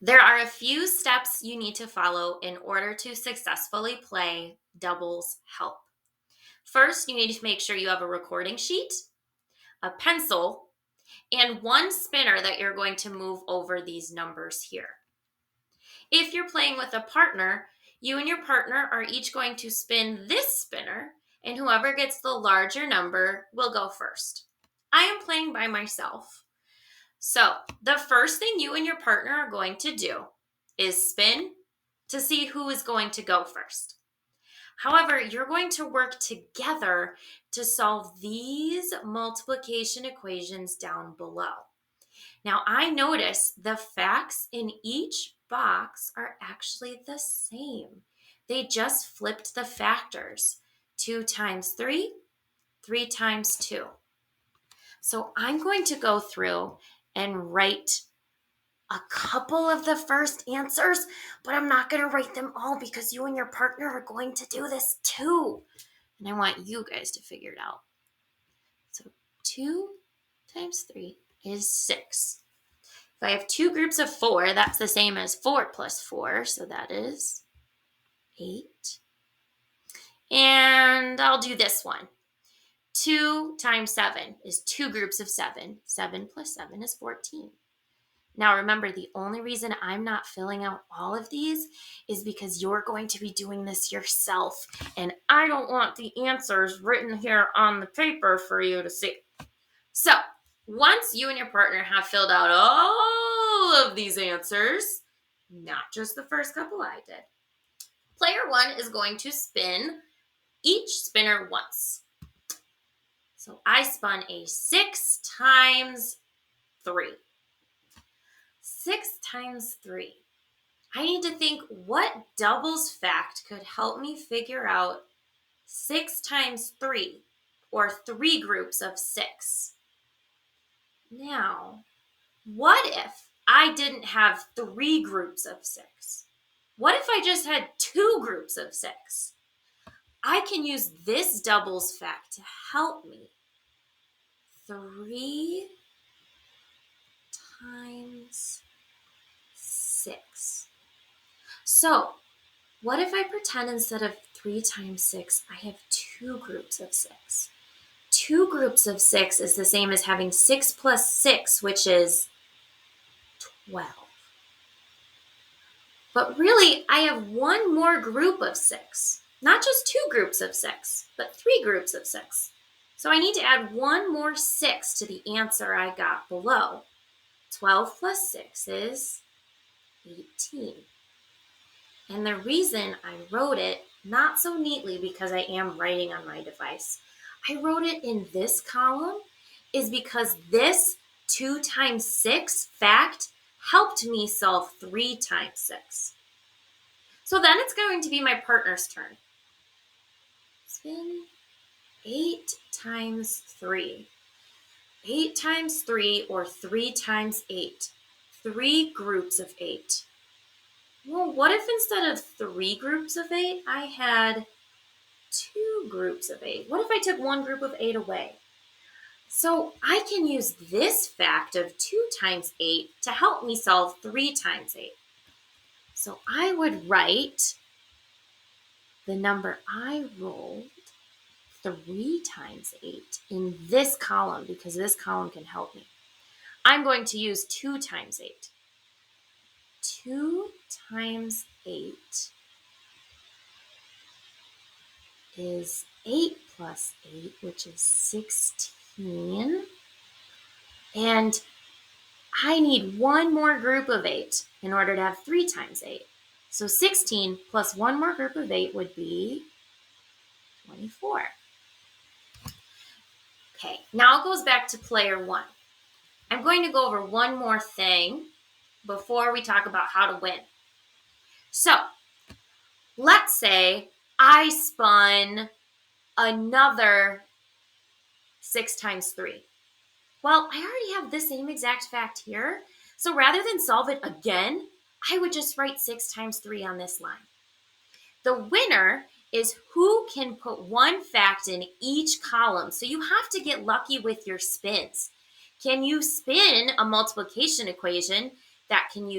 There are a few steps you need to follow in order to successfully play doubles help. First, you need to make sure you have a recording sheet, a pencil, and one spinner that you're going to move over these numbers here. If you're playing with a partner, you and your partner are each going to spin this spinner, and whoever gets the larger number will go first. I am playing by myself. So the first thing you and your partner are going to do is spin to see who is going to go first. However, you're going to work together to solve these multiplication equations down below. Now, I notice the facts in each box are actually the same. They just flipped the factors. 2 times 3, 3 times 2. So I'm going to go through and write a couple of the first answers, but I'm not going to write them all because you and your partner are going to do this too. And I want you guys to figure it out. So 2 times 3 is 6. If I have two groups of 4, that's the same as 4 plus 4, so that is 8. And I'll do this one. 2 times 7 is two groups of 7. 7 plus 7 is 14. Now remember, the only reason I'm not filling out all of these is because you're going to be doing this yourself, and I don't want the answers written here on the paper for you to see. So once you and your partner have filled out all of these answers, not just the first couple I did, player 1 is going to spin each spinner once. So I spun a 6 times 3. 6 times 3. I need to think what doubles fact could help me figure out 6 times 3, or 3 groups of 6. Now, what if I didn't have 3 groups of 6? What if I just had 2 groups of 6? I can use this doubles fact to help me. 3 times 6. So, what if I pretend instead of 3 times 6, I have 2 groups of 6? 2 groups of 6 is the same as having 6 plus 6, which is 12. But really, I have one more group of 6. Not just 2 groups of 6, but 3 groups of 6. So I need to add one more 6 to the answer I got below. 12 plus 6 is 18. And the reason I wrote it not so neatly, because I am writing on my device, I wrote it in this column is because this 2 times 6 fact helped me solve 3 times 6. So then it's going to be my partner's turn. Spin 8 times 3. 8 times 3, or 3 times 8. 3 groups of 8. Well, what if instead of 3 groups of 8, I had 2 groups of 8? What if I took one group of 8 away? So I can use this fact of 2 times 8 to help me solve 3 times 8. So I would write the number I rolled, 3 times 8, in this column because this column can help me. I'm going to use 2 times 8. 2 times 8 is 8 plus 8, which is 16. And I need one more group of 8 in order to have 3 times 8. So 16 plus one more group of 8 would be 24. Okay, now it goes back to player 1. I'm going to go over one more thing before we talk about how to win. So, let's say I spun another 6 times 3. Well, I already have the same exact fact here. So rather than solve it again, I would just write 6 times 3 on this line. The winner is who can put one fact in each column. So you have to get lucky with your spins. Can you spin a multiplication equation that can use